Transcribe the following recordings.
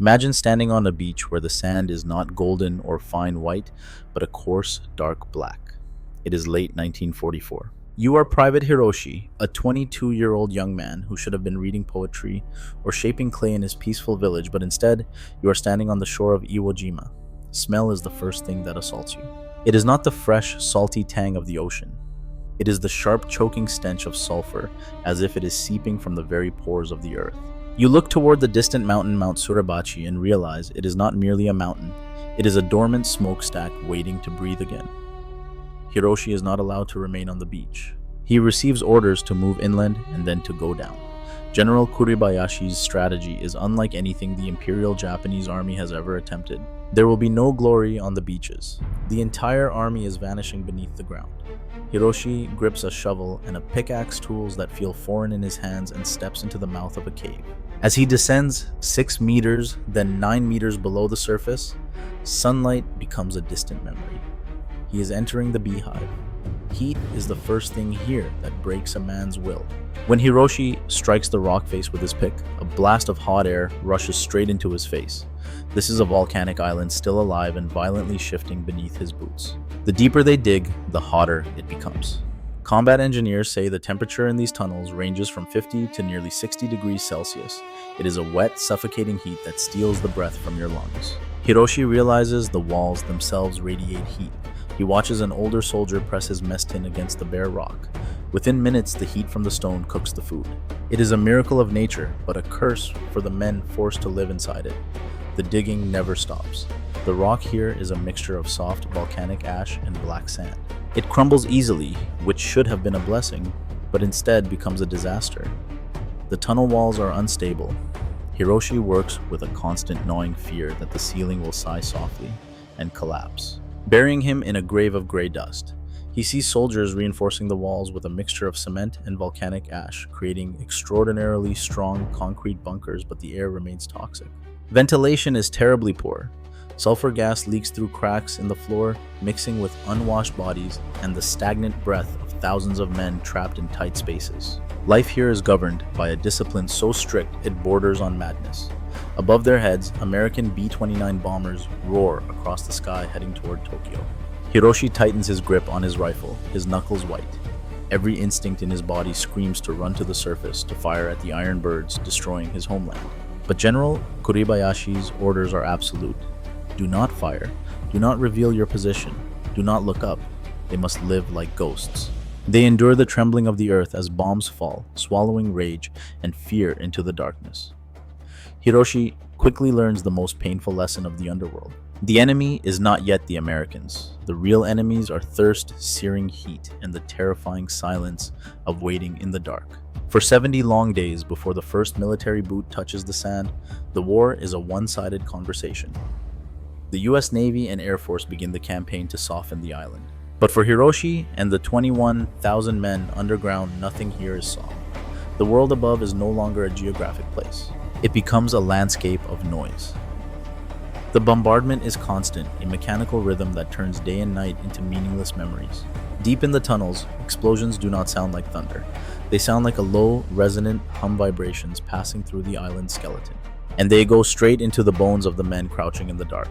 Imagine standing on a beach where the sand is not golden or fine white, but a coarse, dark black. It is late 1944. You are Private Hiroshi, a 22-year-old young man who should have been reading poetry or shaping clay in his peaceful village, but instead, you are standing on the shore of Iwo Jima. Smell is the first thing that assaults you. It is not the fresh, salty tang of the ocean. It is the sharp, choking stench of sulfur, as if it is seeping from the very pores of the earth. You look toward the distant mountain Mount Suribachi and realize it is not merely a mountain. It is a dormant smokestack waiting to breathe again. Hiroshi is not allowed to remain on the beach. He receives orders to move inland and then to go down. General Kuribayashi's strategy is unlike anything the Imperial Japanese Army has ever attempted. There will be no glory on the beaches. The entire army is vanishing beneath the ground. Hiroshi grips a shovel and a pickaxe, tools that feel foreign in his hands, and steps into the mouth of a cave. As he descends 6 meters, then 9 meters below the surface, sunlight becomes a distant memory. He is entering the beehive. Heat is the first thing here that breaks a man's will. When Hiroshi strikes the rock face with his pick, a blast of hot air rushes straight into his face. This is a volcanic island still alive and violently shifting beneath his boots. The deeper they dig, the hotter it becomes. Combat engineers say the temperature in these tunnels ranges from 50 to nearly 60 degrees Celsius. It is a wet, suffocating heat that steals the breath from your lungs. Hiroshi realizes the walls themselves radiate heat. He watches an older soldier press his mess tin against the bare rock. Within minutes, the heat from the stone cooks the food. It is a miracle of nature, but a curse for the men forced to live inside it. The digging never stops. The rock here is a mixture of soft volcanic ash and black sand. It crumbles easily, which should have been a blessing, but instead becomes a disaster. The tunnel walls are unstable. Hiroshi works with a constant gnawing fear that the ceiling will sigh softly and collapse, burying him in a grave of gray dust. He sees soldiers reinforcing the walls with a mixture of cement and volcanic ash, creating extraordinarily strong concrete bunkers, but the air remains toxic. Ventilation is terribly poor. Sulfur gas leaks through cracks in the floor, mixing with unwashed bodies and the stagnant breath of thousands of men trapped in tight spaces. Life here is governed by a discipline so strict it borders on madness. Above their heads, American B-29 bombers roar across the sky heading toward Tokyo. Hiroshi tightens his grip on his rifle, his knuckles white. Every instinct in his body screams to run to the surface to fire at the iron birds destroying his homeland. But General Kuribayashi's orders are absolute. Do not fire. Do not reveal your position. Do not look up. They must live like ghosts. They endure the trembling of the earth as bombs fall, swallowing rage and fear into the darkness. Hiroshi quickly learns the most painful lesson of the underworld. The enemy is not yet the Americans. The real enemies are thirst, searing heat, and the terrifying silence of waiting in the dark. For 70 long days before the first military boot touches the sand, the war is a one-sided conversation. The US Navy and Air Force begin the campaign to soften the island. But for Hiroshi and the 21,000 men underground, nothing here is soft. The world above is no longer a geographic place. It becomes a landscape of noise. The bombardment is constant, a mechanical rhythm that turns day and night into meaningless memories. Deep in the tunnels, explosions do not sound like thunder. They sound like a low, resonant hum vibrations passing through the island's skeleton. And they go straight into the bones of the men crouching in the dark.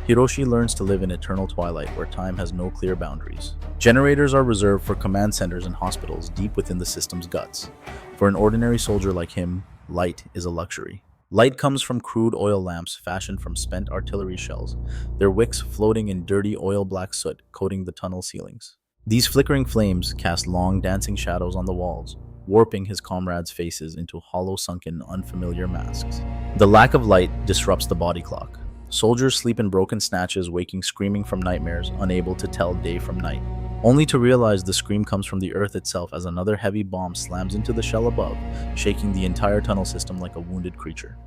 Hiroshi learns to live in eternal twilight where time has no clear boundaries. Generators are reserved for command centers and hospitals deep within the system's guts. For an ordinary soldier like him, light is a luxury. Light comes from crude oil lamps fashioned from spent artillery shells, their wicks floating in dirty oil-black soot coating the tunnel ceilings. These flickering flames cast long, dancing shadows on the walls, warping his comrades' faces into hollow, sunken, unfamiliar masks. The lack of light disrupts the body clock. Soldiers sleep in broken snatches, waking screaming from nightmares, unable to tell day from night, only to realize the scream comes from the earth itself as another heavy bomb slams into the shell above, shaking the entire tunnel system like a wounded creature.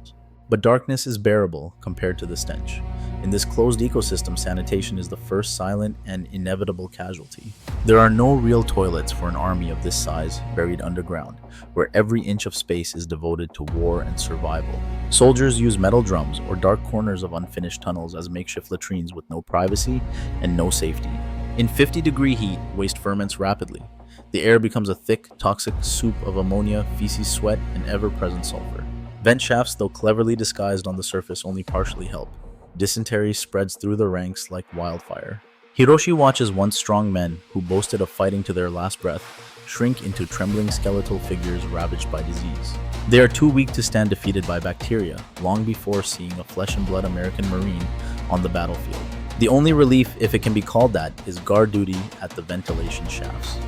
But darkness is bearable compared to the stench. In this closed ecosystem, sanitation is the first silent and inevitable casualty. There are no real toilets for an army of this size buried underground, where every inch of space is devoted to war and survival. Soldiers use metal drums or dark corners of unfinished tunnels as makeshift latrines with no privacy and no safety. In 50-degree heat, waste ferments rapidly. The air becomes a thick, toxic soup of ammonia, feces, sweat, and ever-present sulfur. Vent shafts, though cleverly disguised on the surface, only partially help. Dysentery spreads through the ranks like wildfire. Hiroshi watches once strong men, who boasted of fighting to their last breath, shrink into trembling skeletal figures ravaged by disease. They are too weak to stand defeated by bacteria, long before seeing a flesh-and-blood American Marine on the battlefield. The only relief, if it can be called that, is guard duty at the ventilation shafts.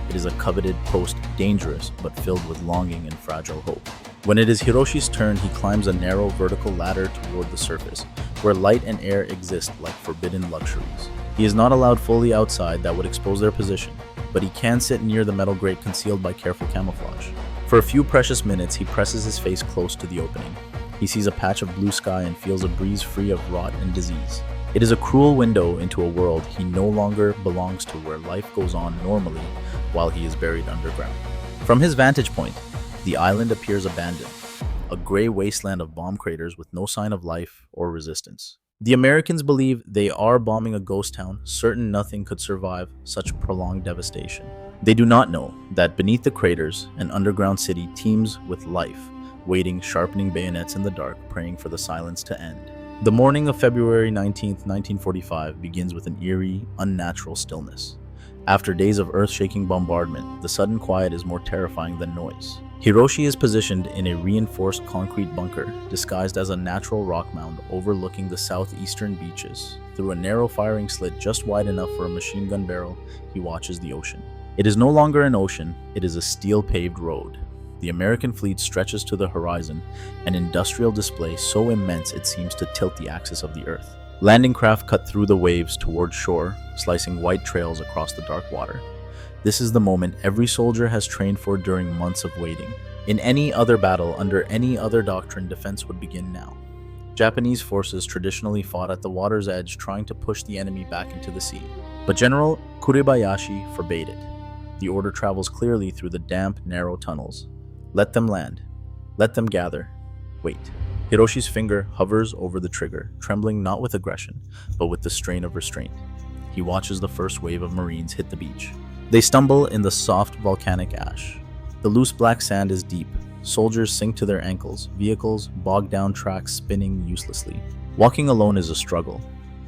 It is a coveted post, dangerous, but filled with longing and fragile hope. When it is Hiroshi's turn, he climbs a narrow vertical ladder toward the surface, where light and air exist like forbidden luxuries. He is not allowed fully outside, that would expose their position, but he can sit near the metal grate concealed by careful camouflage. For a few precious minutes, he presses his face close to the opening. He sees a patch of blue sky and feels a breeze free of rot and disease. It is a cruel window into a world he no longer belongs to, where life goes on normally while he is buried underground. From his vantage point, the island appears abandoned, a gray wasteland of bomb craters with no sign of life or resistance. The Americans believe they are bombing a ghost town, certain nothing could survive such prolonged devastation. They do not know that beneath the craters, an underground city teems with life, waiting, sharpening bayonets in the dark, praying for the silence to end. The morning of February 19, 1945 begins with an eerie, unnatural stillness. After days of earth-shaking bombardment, the sudden quiet is more terrifying than noise. Hiroshi is positioned in a reinforced concrete bunker, disguised as a natural rock mound overlooking the southeastern beaches. Through a narrow firing slit just wide enough for a machine gun barrel, he watches the ocean. It is no longer an ocean, it is a steel-paved road. The American fleet stretches to the horizon, an industrial display so immense it seems to tilt the axis of the earth. Landing craft cut through the waves toward shore, slicing white trails across the dark water. This is the moment every soldier has trained for during months of waiting. In any other battle, under any other doctrine, defense would begin now. Japanese forces traditionally fought at the water's edge, trying to push the enemy back into the sea. But General Kuribayashi forbade it. The order travels clearly through the damp, narrow tunnels. Let them land. Let them gather. Wait. Hiroshi's finger hovers over the trigger, trembling not with aggression, but with the strain of restraint. He watches the first wave of Marines hit the beach. They stumble in the soft volcanic ash. The loose black sand is deep. Soldiers sink to their ankles, vehicles, bogged down tracks spinning uselessly. Walking alone is a struggle.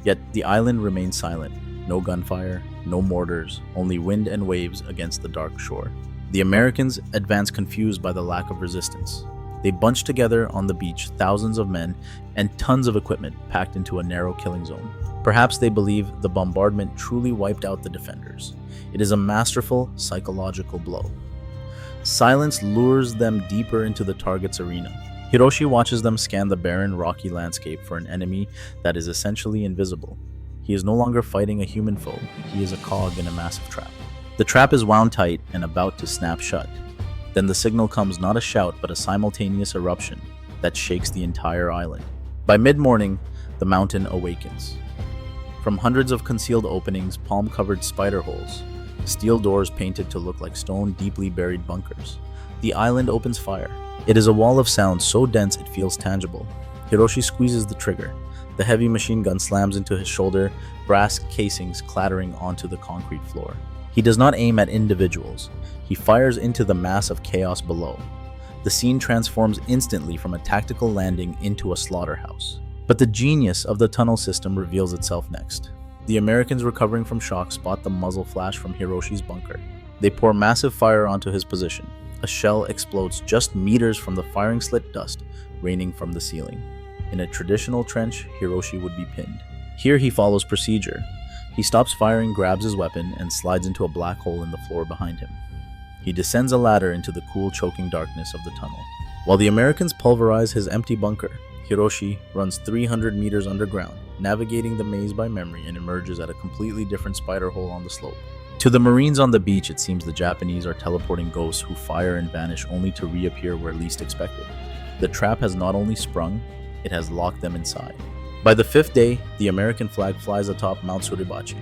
Yet the island remains silent. No gunfire, no mortars, only wind and waves against the dark shore. The Americans advance confused by the lack of resistance. They bunch together on the beach, thousands of men and tons of equipment packed into a narrow killing zone. Perhaps they believe the bombardment truly wiped out the defenders. It is a masterful psychological blow. Silence lures them deeper into the target's arena. Hiroshi watches them scan the barren, rocky landscape for an enemy that is essentially invisible. He is no longer fighting a human foe, he is a cog in a massive trap. The trap is wound tight and about to snap shut. Then the signal comes, not a shout, but a simultaneous eruption that shakes the entire island. By mid-morning, the mountain awakens. From hundreds of concealed openings, palm-covered spider holes, steel doors painted to look like stone, deeply buried bunkers, the island opens fire. It is a wall of sound so dense it feels tangible. Hiroshi squeezes the trigger. The heavy machine gun slams into his shoulder, brass casings clattering onto the concrete floor. He does not aim at individuals. He fires into the mass of chaos below. The scene transforms instantly from a tactical landing into a slaughterhouse. But the genius of the tunnel system reveals itself next. The Americans recovering from shock spot the muzzle flash from Hiroshi's bunker. They pour massive fire onto his position. A shell explodes just meters from the firing slit, dust raining from the ceiling. In a traditional trench, Hiroshi would be pinned. Here he follows procedure. He stops firing, grabs his weapon, and slides into a black hole in the floor behind him. He descends a ladder into the cool, choking darkness of the tunnel. While the Americans pulverize his empty bunker, Hiroshi runs 300 meters underground, navigating the maze by memory, and emerges at a completely different spider hole on the slope. To the Marines on the beach, it seems the Japanese are teleporting ghosts who fire and vanish only to reappear where least expected. The trap has not only sprung, it has locked them inside. By the fifth day, the American flag flies atop Mount Suribachi.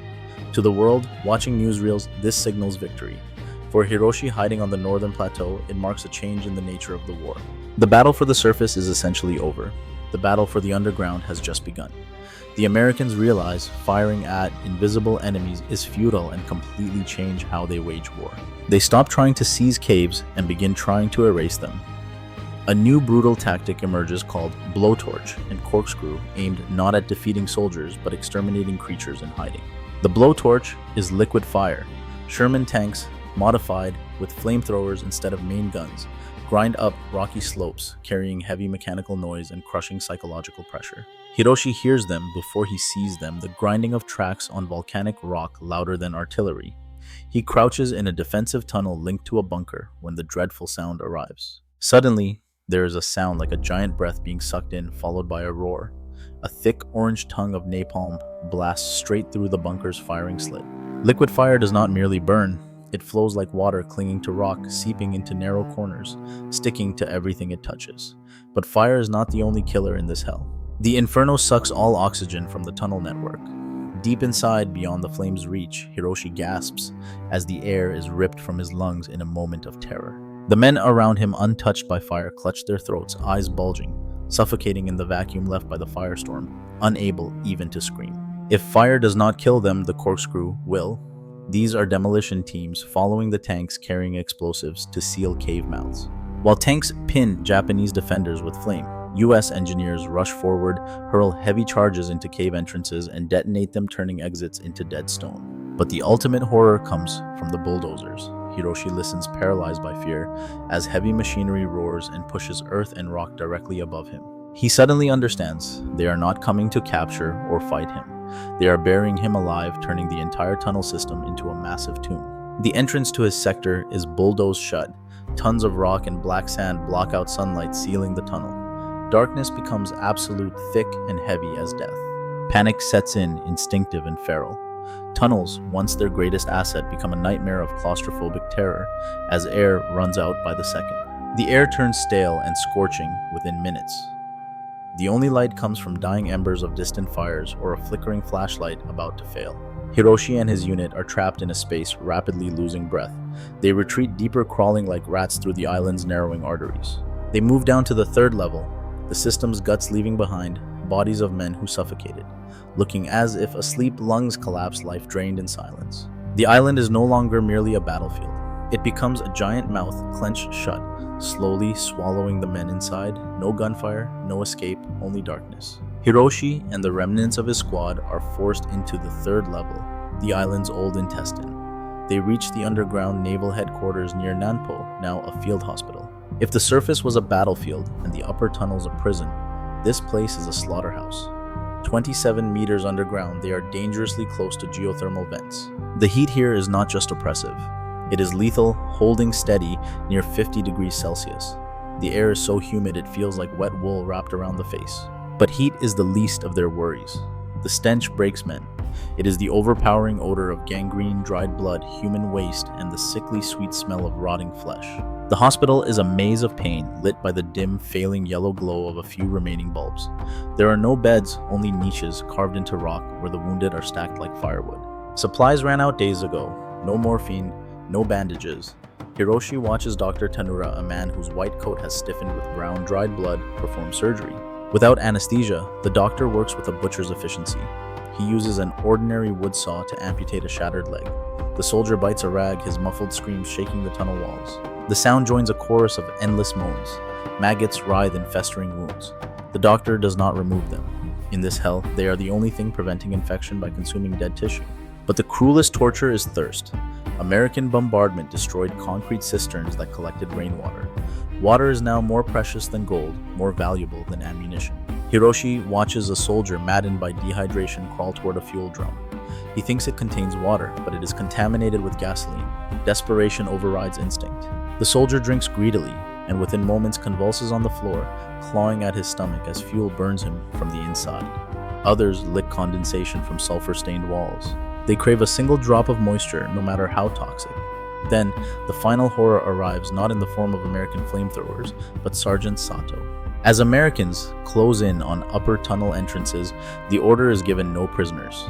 To the world, watching newsreels, this signals victory. For Hiroshi hiding on the northern plateau, it marks a change in the nature of the war. The battle for the surface is essentially over. The battle for the underground has just begun. The Americans realize firing at invisible enemies is futile and completely change how they wage war. They stop trying to seize caves and begin trying to erase them. A new brutal tactic emerges called blowtorch and corkscrew, aimed not at defeating soldiers but exterminating creatures in hiding. The blowtorch is liquid fire. Sherman tanks, modified with flamethrowers instead of main guns, grind up rocky slopes, carrying heavy mechanical noise and crushing psychological pressure. Hiroshi hears them before he sees them, the grinding of tracks on volcanic rock louder than artillery. He crouches in a defensive tunnel linked to a bunker when the dreadful sound arrives. Suddenly, there is a sound like a giant breath being sucked in, followed by a roar. A thick orange tongue of napalm blasts straight through the bunker's firing slit. Liquid fire does not merely burn. It flows like water clinging to rock, seeping into narrow corners, sticking to everything it touches. But fire is not the only killer in this hell. The inferno sucks all oxygen from the tunnel network. Deep inside, beyond the flame's reach, Hiroshi gasps as the air is ripped from his lungs in a moment of terror. The men around him, untouched by fire, clutch their throats, eyes bulging, suffocating in the vacuum left by the firestorm, unable even to scream. If fire does not kill them, the corkscrew will. These are demolition teams following the tanks carrying explosives to seal cave mouths. While tanks pin Japanese defenders with flame, US engineers rush forward, hurl heavy charges into cave entrances, and detonate them, turning exits into dead stone. But the ultimate horror comes from the bulldozers. Hiroshi listens, paralyzed by fear, as heavy machinery roars and pushes earth and rock directly above him. He suddenly understands they are not coming to capture or fight him. They are burying him alive, turning the entire tunnel system into a massive tomb. The entrance to his sector is bulldozed shut. Tons of rock and black sand block out sunlight, sealing the tunnel. Darkness becomes absolute, thick and heavy as death. Panic sets in, instinctive and feral. Tunnels, once their greatest asset, become a nightmare of claustrophobic terror as air runs out by the second. The air turns stale and scorching within minutes. The only light comes from dying embers of distant fires or a flickering flashlight about to fail. Hiroshi and his unit are trapped in a space, rapidly losing breath. They retreat deeper, crawling like rats through the island's narrowing arteries. They move down to the third level, the system's guts leaving behind bodies of men who suffocated, looking as if asleep, lungs collapsed, life drained in silence. The island is no longer merely a battlefield. It becomes a giant mouth clenched shut, slowly swallowing the men inside. No gunfire, no escape, only darkness. Hiroshi and the remnants of his squad are forced into the third level, the island's old intestine. They reach the underground naval headquarters near Nanpo, now a field hospital. If the surface was a battlefield and the upper tunnels a prison, this place is a slaughterhouse. 27 meters underground, they are dangerously close to geothermal vents. The heat here is not just oppressive. It is lethal, holding steady near 50 degrees Celsius. The air is so humid it feels like wet wool wrapped around the face. But heat is the least of their worries. The stench breaks men. It is the overpowering odor of gangrene, dried blood, human waste, and the sickly sweet smell of rotting flesh. The hospital is a maze of pain, lit by the dim, failing yellow glow of a few remaining bulbs. There are no beds, only niches carved into rock where the wounded are stacked like firewood. Supplies ran out days ago. No morphine, no bandages. Hiroshi watches Dr. Tanura, a man whose white coat has stiffened with brown, dried blood, perform surgery. Without anesthesia, the doctor works with a butcher's efficiency. He uses an ordinary wood saw to amputate a shattered leg. The soldier bites a rag, his muffled screams shaking the tunnel walls. The sound joins a chorus of endless moans. Maggots writhe in festering wounds. The doctor does not remove them. In this hell, they are the only thing preventing infection by consuming dead tissue. But the cruelest torture is thirst. American bombardment destroyed concrete cisterns that collected rainwater. Water is now more precious than gold, more valuable than ammunition. Hiroshi watches a soldier maddened by dehydration crawl toward a fuel drum. He thinks it contains water, but it is contaminated with gasoline. Desperation overrides instinct. The soldier drinks greedily, and within moments convulses on the floor, clawing at his stomach as fuel burns him from the inside. Others lick condensation from sulfur-stained walls. They crave a single drop of moisture, no matter how toxic. Then, the final horror arrives not in the form of American flamethrowers, but Sergeant Sato. As Americans close in on upper tunnel entrances, the order is given no prisoners.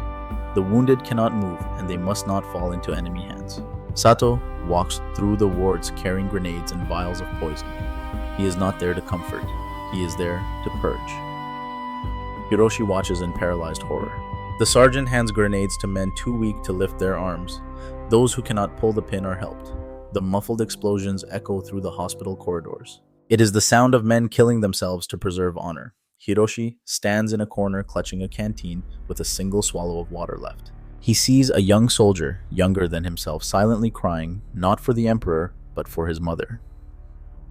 The wounded cannot move, and they must not fall into enemy hands. Sato walks through the wards carrying grenades and vials of poison. He is not there to comfort. He is there to purge. Hiroshi watches in paralyzed horror. The sergeant hands grenades to men too weak to lift their arms. Those who cannot pull the pin are helped. The muffled explosions echo through the hospital corridors. It is the sound of men killing themselves to preserve honor. Hiroshi stands in a corner clutching a canteen with a single swallow of water left. He sees a young soldier, younger than himself, silently crying, not for the emperor, but for his mother.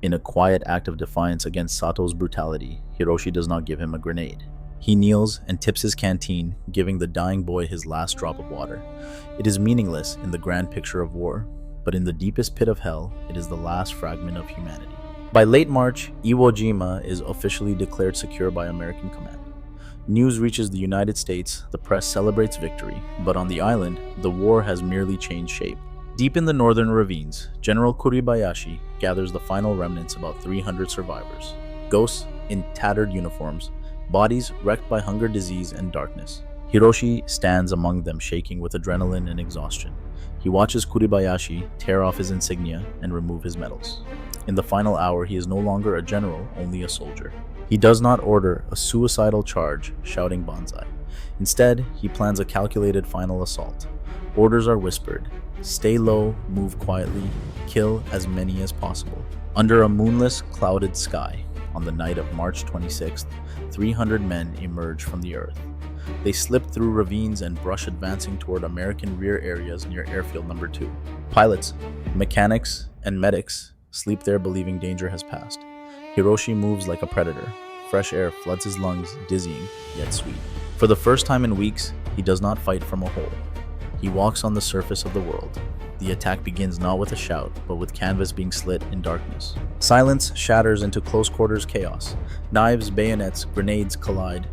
In a quiet act of defiance against Sato's brutality, Hiroshi does not give him a grenade. He kneels and tips his canteen, giving the dying boy his last drop of water. It is meaningless in the grand picture of war, but in the deepest pit of hell, it is the last fragment of humanity. By late March, Iwo Jima is officially declared secure by American command. News reaches the United States, the press celebrates victory, but on the island, the war has merely changed shape. Deep in the northern ravines, General Kuribayashi gathers the final remnants, about 300 survivors. Ghosts in tattered uniforms, bodies wrecked by hunger, disease, and darkness. Hiroshi stands among them, shaking with adrenaline and exhaustion. He watches Kuribayashi tear off his insignia and remove his medals. In the final hour, he is no longer a general, only a soldier. He does not order a suicidal charge, shouting banzai. Instead, he plans a calculated final assault. Orders are whispered. Stay low, move quietly, kill as many as possible. Under a moonless, clouded sky, on the night of March 26th, 300 men emerge from the earth. They slip through ravines and brush, advancing toward American rear areas near Airfield No. 2. Pilots, mechanics, and medics sleep there, believing danger has passed. Hiroshi moves like a predator. Fresh air floods his lungs, dizzying, yet sweet. For the first time in weeks, he does not fight from a hole. He walks on the surface of the world. The attack begins not with a shout, but with canvas being slit in darkness. Silence shatters into close-quarters chaos. Knives, bayonets, grenades collide.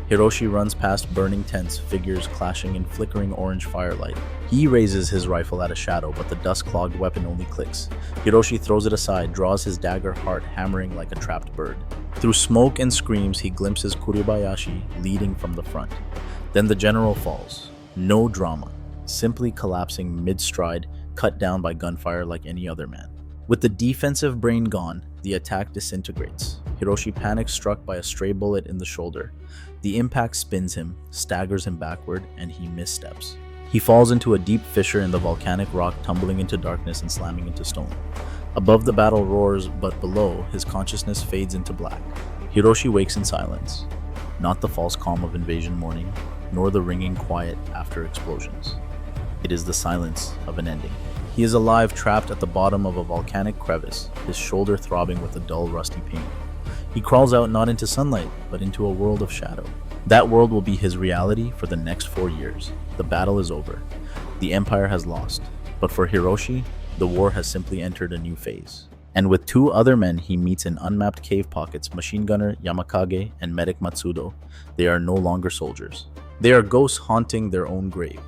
Hiroshi runs past burning tents, figures clashing in flickering orange firelight. He raises his rifle at a shadow, but the dust-clogged weapon only clicks. Hiroshi throws it aside, draws his dagger, heart hammering like a trapped bird. Through smoke and screams, he glimpses Kuribayashi leading from the front. Then the general falls. No drama, simply collapsing mid-stride, cut down by gunfire like any other man. With the defensive brain gone, the attack disintegrates. Hiroshi panics, struck by a stray bullet in the shoulder. The impact spins him, staggers him backward, and he missteps. He falls into a deep fissure in the volcanic rock, tumbling into darkness and slamming into stone. Above, the battle roars, but below, his consciousness fades into black. Hiroshi wakes in silence, not the false calm of invasion morning, nor the ringing quiet after explosions. It is the silence of an ending. He is alive, trapped at the bottom of a volcanic crevice, his shoulder throbbing with a dull, rusty pain. He crawls out not into sunlight, but into a world of shadow. That world will be his reality for the next 4 years. The battle is over. The Empire has lost. But for Hiroshi, the war has simply entered a new phase. And with 2 other men he meets in unmapped cave pockets, machine gunner Yamakage and medic Matsudo, they are no longer soldiers. They are ghosts haunting their own grave.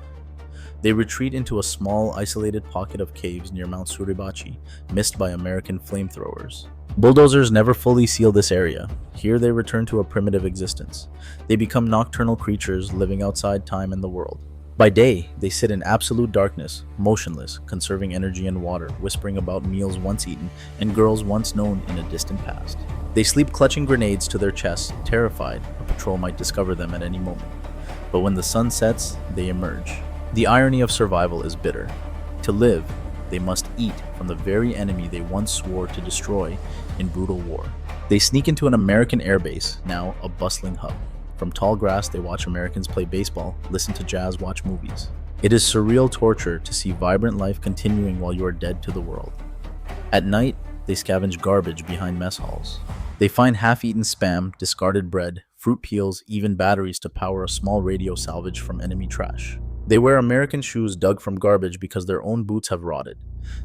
They retreat into a small, isolated pocket of caves near Mount Suribachi, missed by American flamethrowers. Bulldozers never fully seal this area. Here they return to a primitive existence. They become nocturnal creatures living outside time and the world. By day, they sit in absolute darkness, motionless, conserving energy and water, whispering about meals once eaten and girls once known in a distant past. They sleep clutching grenades to their chests, terrified a patrol might discover them at any moment. But when the sun sets, they emerge. The irony of survival is bitter. To live, they must eat from the very enemy they once swore to destroy in brutal war. They sneak into an American airbase, now a bustling hub. From tall grass, they watch Americans play baseball, listen to jazz, watch movies. It is surreal torture to see vibrant life continuing while you are dead to the world. At night, they scavenge garbage behind mess halls. They find half-eaten spam, discarded bread, fruit peels, even batteries to power a small radio salvaged from enemy trash. They wear American shoes dug from garbage because their own boots have rotted.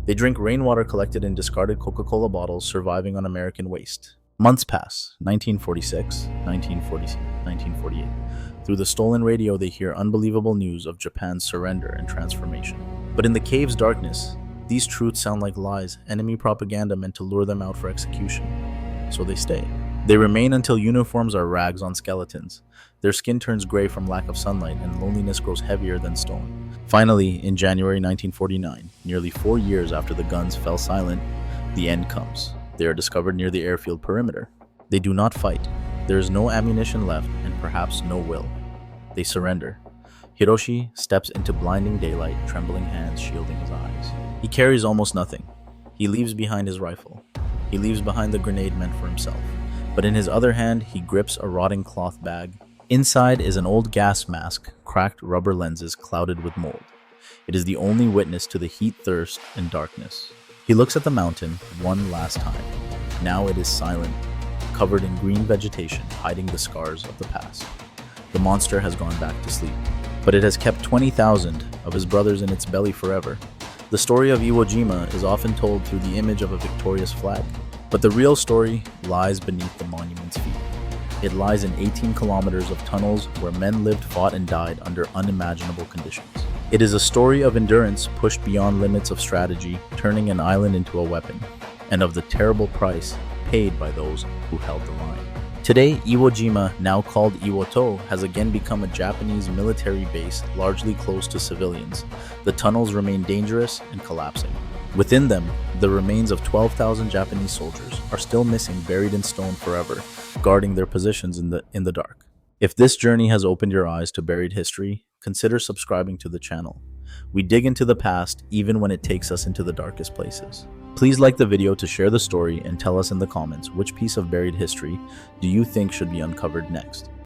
They drink rainwater collected in discarded Coca-Cola bottles, surviving on American waste. Months pass, 1946, 1948. Through the stolen radio, they hear unbelievable news of Japan's surrender and transformation. But in the cave's darkness, these truths sound like lies, enemy propaganda meant to lure them out for execution. So they stay. They remain until uniforms are rags on skeletons. Their skin turns gray from lack of sunlight, and loneliness grows heavier than stone. Finally, in January 1949, nearly 4 years after the guns fell silent, the end comes. They are discovered near the airfield perimeter. They do not fight. There is no ammunition left, and perhaps no will. They surrender. Hiroshi steps into blinding daylight, trembling hands shielding his eyes. He carries almost nothing. He leaves behind his rifle. He leaves behind the grenade meant for himself, but in his other hand, he grips a rotting cloth bag. Inside is an old gas mask, cracked rubber lenses clouded with mold. It is the only witness to the heat, thirst, and darkness. He looks at the mountain one last time. Now it is silent, covered in green vegetation, hiding the scars of the past. The monster has gone back to sleep, but it has kept 20,000 of his brothers in its belly forever. The story of Iwo Jima is often told through the image of a victorious flag, but the real story lies beneath the monument's feet. It lies in 18 kilometers of tunnels where men lived, fought, and died under unimaginable conditions. It is a story of endurance pushed beyond limits of strategy, turning an island into a weapon, and of the terrible price paid by those who held the line. Today, Iwo Jima, now called Iwoto, has again become a Japanese military base largely closed to civilians. The tunnels remain dangerous and collapsing. Within them, the remains of 12,000 Japanese soldiers are still missing, buried in stone forever, guarding their positions in the dark. If this journey has opened your eyes to buried history, consider subscribing to the channel. We dig into the past even when it takes us into the darkest places. Please like the video to share the story and tell us in the comments which piece of buried history do you think should be uncovered next.